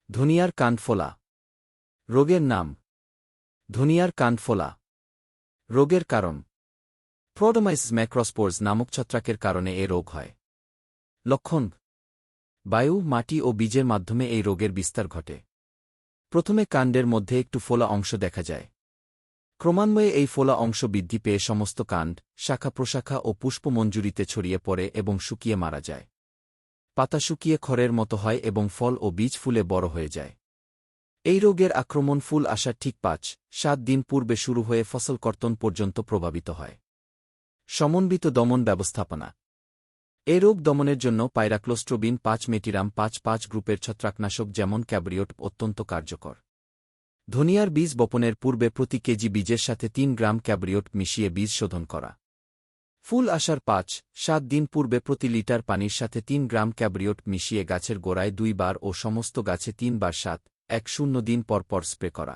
ধনিয়ার কাণ্ড ফোলা। রোগের নাম। ধনিয়ার কাণ্ড ফোলা। রোগের কারণ। প্রোডোমাইসিস ম্যাক্রোস্পোর্স নামক ছত্রাকের কারণে এ রোগ হয়। লক্ষণ। বায়ু, মাটি ও বীজের মাধ্যমে এই রোগের বিস্তার ঘটে। প্রথমে কাণ্ডের মধ্যে একটু ফোলা অংশ দেখা যায়। ক্রমান্বয়ে এই ফোলা অংশ বৃদ্ধি পেয়ে সমস্ত কাণ্ড, শাখা প্রশাখা ও পুষ্পমঞ্জুরিতে ছড়িয়ে পড়ে এবং শুকিয়ে মারা যায়। পাতা শুকিয়ে খড়ের মতো হয় এবং ফল ও বীজ ফুলে বড় হয়ে যায়। এই রোগের আক্রমণ ফুল আসার ঠিক ৫-৭ দিন পূর্বে শুরু হয়ে ফসল কর্তন পর্যন্ত প্রভাবিত হয়। সমন্বিত দমন ব্যবস্থাপনা। এ রোগ দমনের জন্য পাইরাক্লোস্ট্রোবিন ৫-মেটিরাম ৫-৫ গ্রুপের ছত্রাকনাশক যেমন ক্যাব্রিওট অত্যন্ত কার্যকর। ধনিয়ার বীজ বপনের পূর্বে প্রতি কেজি বীজের সাথে ৩ গ্রাম ক্যাব্রিওট মিশিয়ে বীজ শোধন করা। ফুল আসার ৫-৭ দিন পূর্বে প্রতি লিটার পানির সাথে ৩ গ্রাম ক্যাব্রিওট মিশিয়ে গাছের গোড়ায় ২ বার ও সমস্ত গাছে ৩ বার ৭-১-০ দিন পর পর স্প্রে করা।